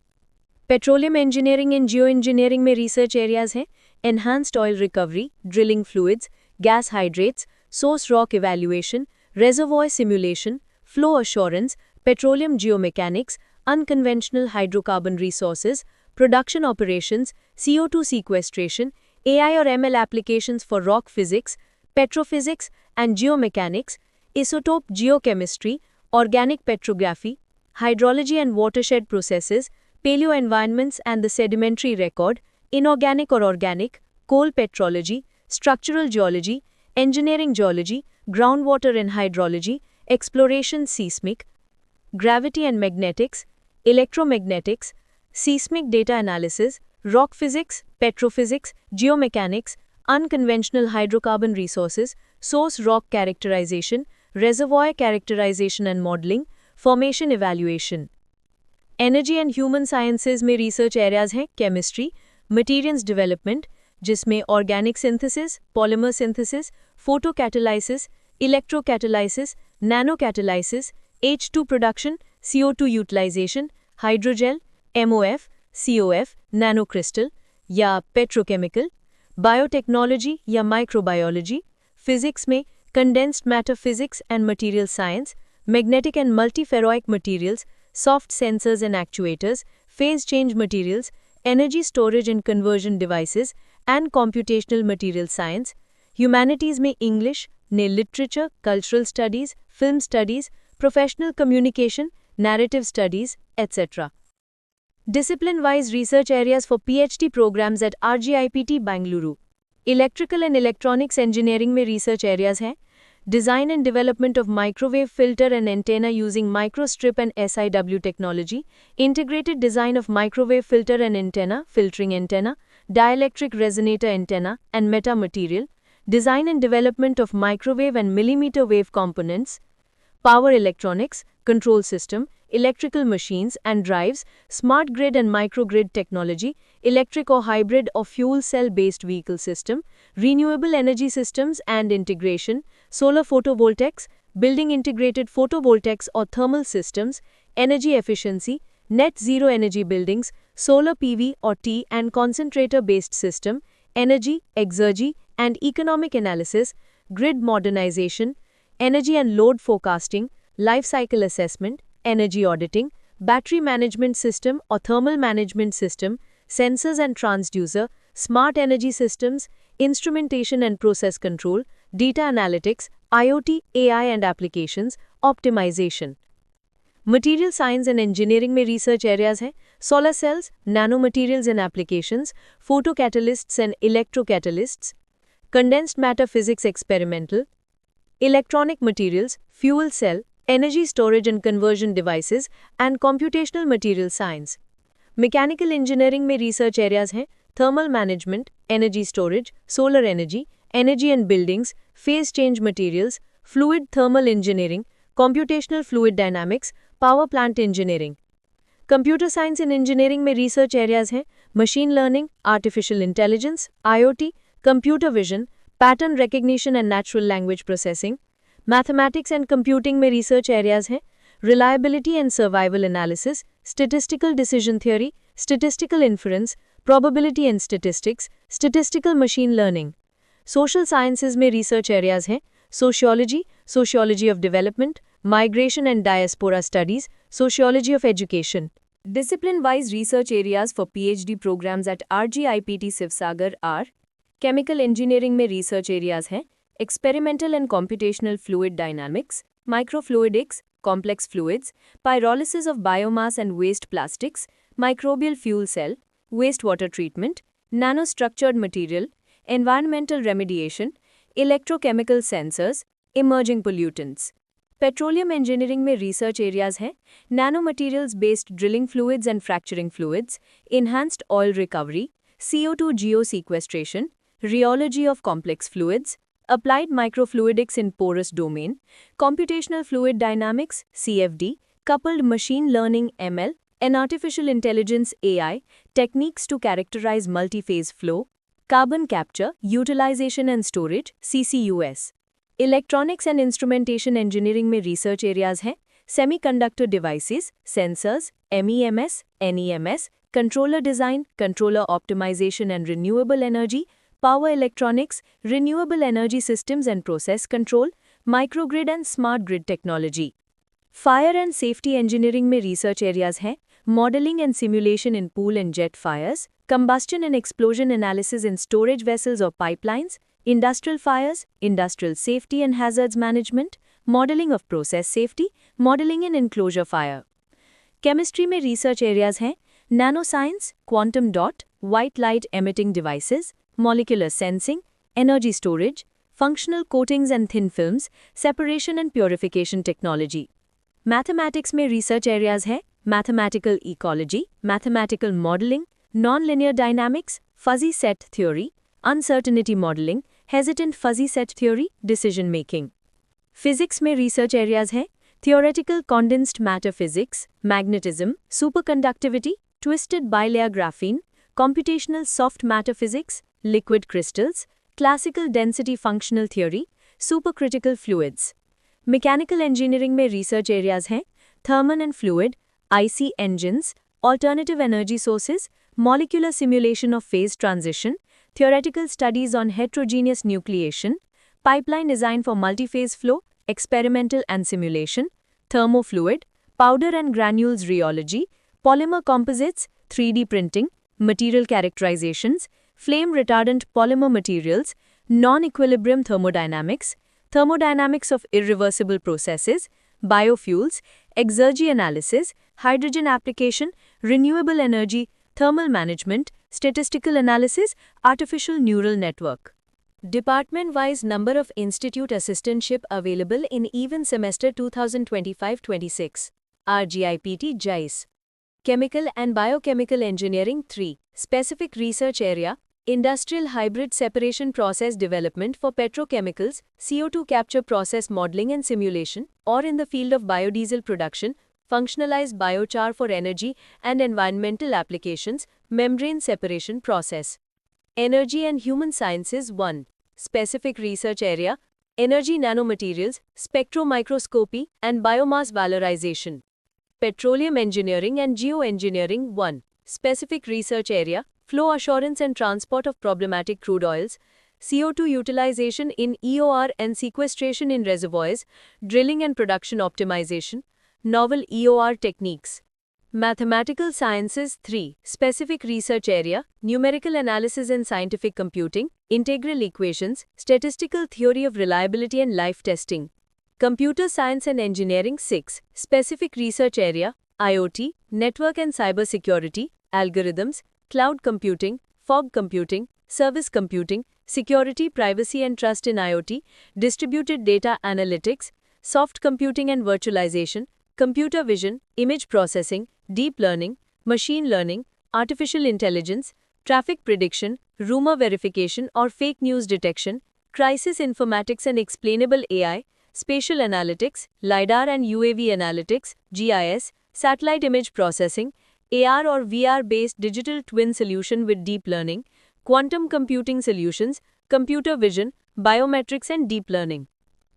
Petroleum engineering and geo engineering में research areas हैं enhanced oil recovery, drilling fluids, gas hydrates, source rock evaluation, reservoir simulation, flow assurance, petroleum geomechanics, unconventional hydrocarbon resources, production operations, CO2 sequestration, AI और ML applications for rock physics, petrophysics and geomechanics, isotope geochemistry, organic petrography, hydrology and watershed processes, paleo environments and the sedimentary record, inorganic or organic, coal petrology, structural geology, engineering geology, groundwater and hydrology, exploration seismic, gravity and magnetics, electromagnetics, seismic data analysis, rock physics, petrophysics, geomechanics, unconventional hydrocarbon resources, source rock characterization, reservoir characterization and modeling, formation evaluation. Energy and human sciences में research areas हैं chemistry, materials development जिसमें organic synthesis, polymer synthesis, photo catalysis, electro catalysis, nano catalysis, H2 production, CO2 utilisation, hydrogel, MOF, COF, nano crystal या petrochemical, biotechnology या microbiology, physics में condensed matter physics and material science, magnetic and multiferroic materials, soft sensors and actuators, phase change materials, energy storage and conversion devices, and computational material science. Humanities में English, ने literature, cultural studies, film studies, professional communication, narrative studies, etc. Discipline-wise research areas for PhD programs at RGIPT Bengaluru. Electrical and electronics engineering में research areas हैं Design and development of microwave filter and antenna using microstrip and SIW technology, integrated design of microwave filter and antenna, filtering antenna, dielectric resonator antenna, and metamaterial, design and development of microwave and millimeter wave components, power electronics, control system, electrical machines and drives, smart grid and microgrid technology, electric or hybrid or fuel cell-based vehicle system, renewable energy systems and integration, solar photovoltaics, building integrated photovoltaics or thermal systems, energy efficiency, net zero energy buildings, solar PV or T and concentrator-based system, energy, exergy and economic analysis, grid modernization, energy and load forecasting, life cycle assessment, energy auditing, battery management system or thermal management system, sensors and transducer, smart energy systems, instrumentation and process control, data analytics, IoT, AI and applications, optimization. Material science and engineering में research areas हैं solar cells, nano materials and applications, photo catalysts and electrocatalysts, condensed matter physics experimental, electronic materials, fuel cell, energy storage and conversion devices and computational material science. Mechanical engineering में research areas हैं thermal management, energy storage, solar energy, energy and buildings, phase change materials, fluid thermal engineering, computational fluid dynamics, power plant engineering. Computer science and engineering में research areas हैं machine learning, artificial intelligence, IoT, computer vision, pattern recognition and natural language processing. Mathematics and computing में research areas हैं reliability and survival analysis, statistical decision theory, statistical inference, probability and statistics, statistical machine learning. Social sciences में research areas हैं sociology, sociology of development, migration and diaspora studies, sociology of education. Discipline-wise research areas for PhD programs at RGIPT Sivsagar are chemical engineering में research areas हैं experimental and computational fluid dynamics, microfluidics, complex fluids, pyrolysis of biomass and waste plastics, microbial fuel cell, wastewater treatment, nanostructured material, environmental remediation, electrochemical sensors, emerging pollutants. Petroleum engineering में research areas हैं nano materials based drilling fluids and fracturing fluids, enhanced oil recovery, CO2 geo sequestration, rheology of complex fluids, applied microfluidics in porous domain, computational fluid dynamics CFD, coupled machine learning ML, and artificial intelligence AI, techniques to characterize multi-phase flow, carbon capture, utilization and storage CCUS. Electronics and instrumentation engineering में research areas हैं semiconductor devices, sensors, MEMS, NEMS, controller design, controller optimization and renewable energy, power electronics, renewable energy systems and process control, microgrid and smart grid technology. Fire and safety engineering में research areas हैं modeling and simulation in pool and jet fires, combustion and explosion analysis in storage vessels or pipelines, industrial fires, industrial safety and hazards management, modeling of process safety, modeling in enclosure fire. Chemistry में research areas हैं nanoscience, quantum dot, white light emitting devices, molecular sensing, energy storage, functional coatings and thin films, separation and purification technology. Mathematics में research areas हैं mathematical ecology, mathematical modeling, nonlinear dynamics, fuzzy set theory, uncertainty modeling, hesitant fuzzy set theory, decision making. Physics में research areas हैं theoretical condensed matter physics, magnetism, superconductivity, twisted bilayer graphene, computational soft matter physics, liquid crystals, classical density functional theory, supercritical fluids. Mechanical engineering में research areas हैं thermal and fluid, IC engines, alternative energy sources, molecular simulation of phase transition, theoretical studies on heterogeneous nucleation, pipeline design for multi-phase flow, experimental and simulation, thermofluid, powder and granules rheology, polymer composites, 3D printing, material characterizations, flame retardant polymer materials, non-equilibrium thermodynamics, thermodynamics of irreversible processes, biofuels, exergy analysis, hydrogen application, renewable energy, thermal management, statistical analysis, artificial neural network. Department-wise number of institute assistantship available in even semester 2025-26. RGIPT JICE. Chemical and Biochemical Engineering 3. Specific Research Area, Industrial Hybrid Separation Process Development for Petrochemicals, CO2 Capture Process Modeling and Simulation, or in the field of biodiesel production, functionalized biochar for energy and environmental applications, membrane separation process. Energy and human sciences 1. Specific research area, energy nanomaterials, spectromicroscopy, and biomass valorization. Petroleum engineering and geoengineering 1. Specific research area, flow assurance and transport of problematic crude oils, CO2 utilization in EOR and sequestration in reservoirs, drilling and production optimization, novel EOR techniques. Mathematical sciences 3. Specific research area, numerical analysis and scientific computing, integral equations, statistical theory of reliability and life testing. Computer science and engineering 6. Specific research area, IoT, network and cybersecurity, algorithms, cloud computing, fog computing, service computing, security, privacy and trust in IoT, distributed data analytics, soft computing and virtualization, computer vision, image processing, deep learning, machine learning, artificial intelligence, traffic prediction, rumor verification or fake news detection, crisis informatics and explainable AI, spatial analytics, LiDAR and UAV analytics, GIS, satellite image processing, AR or VR-based digital twin solution with deep learning, quantum computing solutions, computer vision, biometrics and deep learning.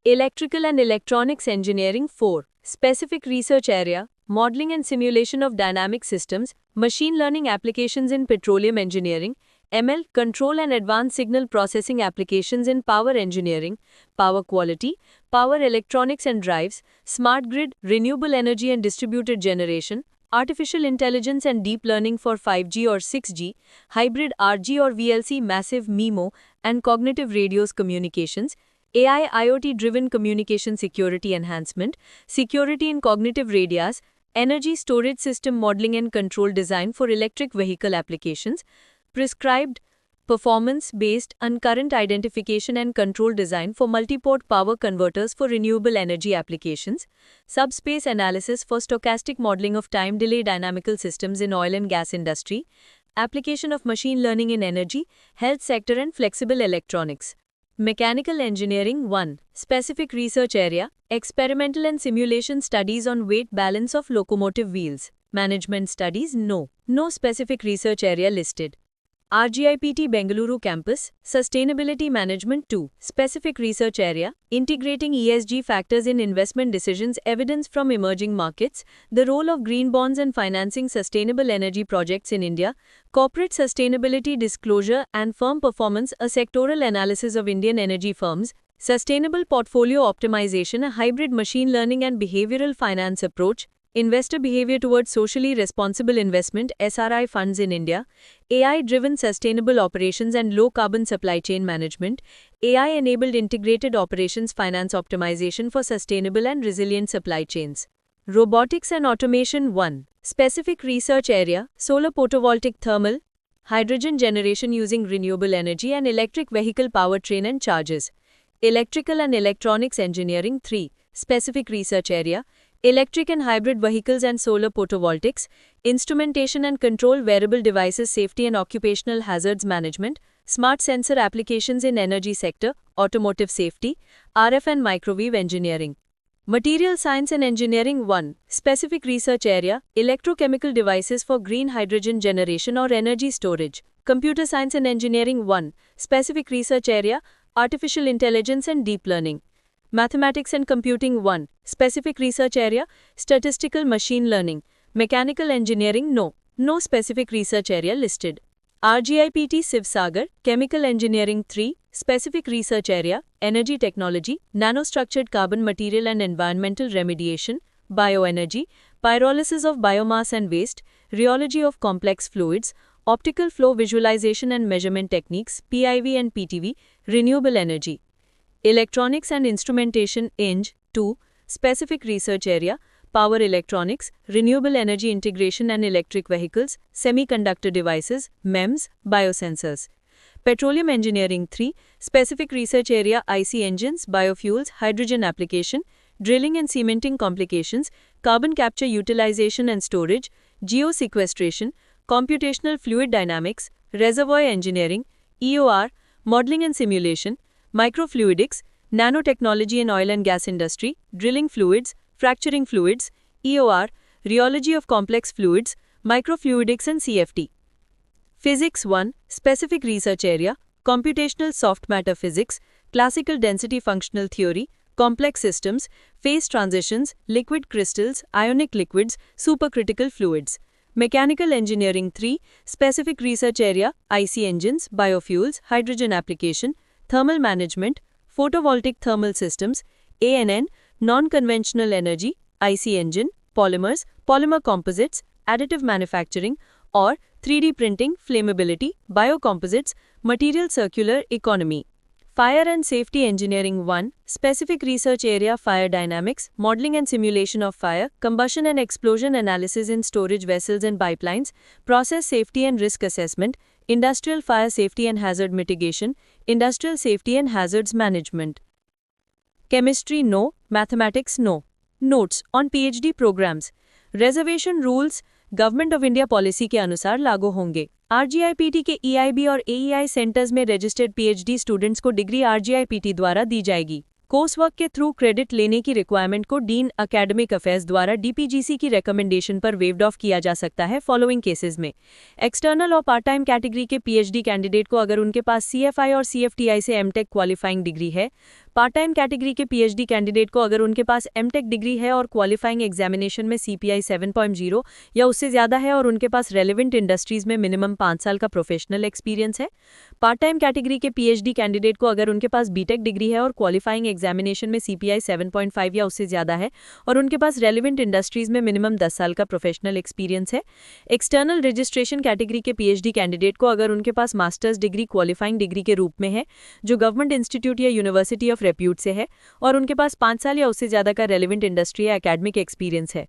Electrical and electronics engineering 4. Specific research area, modeling and simulation of dynamic systems, machine learning applications in petroleum engineering, ML, control and advanced signal processing applications in power engineering, power quality, power electronics and drives, smart grid, renewable energy and distributed generation, artificial intelligence and deep learning for 5G or 6G, hybrid RG or VLC massive MIMO and cognitive radios communications, AI IoT-driven communication security enhancement, security in cognitive radios, energy storage system modeling and control design for electric vehicle applications, prescribed performance-based and current identification and control design for multiport power converters for renewable energy applications, subspace analysis for stochastic modeling of time delay dynamical systems in oil and gas industry, application of machine learning in energy, health sector and flexible electronics. Mechanical engineering 1. Specific research area, experimental and simulation studies on weight balance of locomotive wheels. Management studies no specific research area listed. RGIPT Bengaluru Campus, Sustainability Management 2. Specific research area, integrating ESG factors in investment decisions, evidence from emerging markets, the role of green bonds and financing sustainable energy projects in India, corporate sustainability disclosure and firm performance, a sectoral analysis of Indian energy firms, sustainable portfolio optimization, a hybrid machine learning and behavioral finance approach, investor behavior towards socially responsible investment (SRI) funds in India, AI-driven sustainable operations and low-carbon supply chain management, AI-enabled integrated operations finance optimization for sustainable and resilient supply chains. Robotics and automation 1. Specific research area, solar photovoltaic thermal, hydrogen generation using renewable energy and electric vehicle powertrain and charges. Electrical and electronics engineering 3. Specific research area, electric and hybrid vehicles and solar photovoltaics, instrumentation and control wearable devices safety and occupational hazards management, smart sensor applications in energy sector, automotive safety, RF and microwave engineering. Material science and engineering 1. Specific research area, electrochemical devices for green hydrogen generation or energy storage. Computer science and engineering 1. Specific research area, artificial intelligence and deep learning. Mathematics and computing 1. Specific research area, statistical machine learning. Mechanical engineering no specific research area listed. RGIPT Sivsagar, chemical engineering 3. Specific research area, energy technology, nanostructured carbon material and environmental remediation, bioenergy, pyrolysis of biomass and waste, rheology of complex fluids, optical flow visualization and measurement techniques, PIV and PTV, renewable energy. Electronics and instrumentation Eng 2. Specific research area, power electronics, renewable energy integration and electric vehicles, semiconductor devices, MEMS, biosensors. Petroleum engineering 3. Specific research area, IC engines, biofuels, hydrogen application, drilling and cementing complications, carbon capture utilization and storage, geosequestration, computational fluid dynamics, reservoir engineering, EOR, modeling and simulation, microfluidics, nanotechnology in oil and gas industry, drilling fluids, fracturing fluids, EOR, Rheology of complex fluids, microfluidics and CFT. Physics 1, specific research area, computational soft matter physics, classical density functional theory, complex systems, phase transitions, liquid crystals, ionic liquids, supercritical fluids. Mechanical engineering 3, specific research area, IC engines, biofuels, hydrogen application, thermal management, photovoltaic thermal systems, ANN, non-conventional energy, IC engine, polymers, polymer composites, additive manufacturing, or 3D printing, flammability, biocomposites, material circular economy. Fire and Safety Engineering 1, specific research area, fire dynamics, modeling and simulation of fire, combustion and explosion analysis in storage vessels and pipelines, process safety and risk assessment, industrial fire safety and hazard mitigation, industrial safety and hazards management. Chemistry no, mathematics no. Notes on PhD programs. Reservation rules government of India policy के अनुसार लागू होंगे। आरजीआईपीटी के EIB और एईआई centres में registered PhD students को degree आरजीआईपीटी द्वारा दी जाएगी। कोर्स वर्क के थ्रू क्रेडिट लेने की रिक्वायरमेंट को डीन एकेडमिक अफेयर्स द्वारा डीपीजीसी की रिकमेंडेशन पर वेव्ड ऑफ किया जा सकता है फॉलोइंग केसेस में। एक्सटर्नल और पार्ट टाइम कैटेगरी के पीएचडी कैंडिडेट को अगर उनके पास सीएफआई और सीएफटीआई से एमटेक क्वालिफाइंग डिग्री है, पार्ट टाइम कैटेगरी के पीएचडी कैंडिडेट को अगर उनके पास एमटेक डिग्री है और क्वालिफाइंग एग्जामिनेशन में सीपीआई 7.0 या उससे ज़्यादा है और उनके पास रेलेवेंट इंडस्ट्रीज में मिनिमम 5 साल का प्रोफेशनल एक्सपीरियंस है। पार्ट टाइम कैटेगरी के पीएचडी कैंडिडेट को अगर उनके पास बीटेक डिग्री है और क्वालिफाइंग एग्जामिनेशन में सीपीआई 7.5 या उससे ज़्यादा है और उनके पास रेलेवेंट इंडस्ट्रीज में मिनिमम 10 साल का प्रोफेशनल एक्सपीरियंस है। एक्सटर्नल रजिस्ट्रेशन कैटेगरी के पीएचडी कैंडिडेट को अगर उनके पास मास्टर्स डिग्री क्वालिफाइंग डिग्री के रूप में है जो गवर्नमेंट इंस्टीट्यूट या यूनिवर्सिटी ऑफ रेप्यूट से है और उनके पास 5 साल या उससे ज़्यादा का रेलेवेंट इंडस्ट्री या एकेडमिक एक्सपीरियंस है।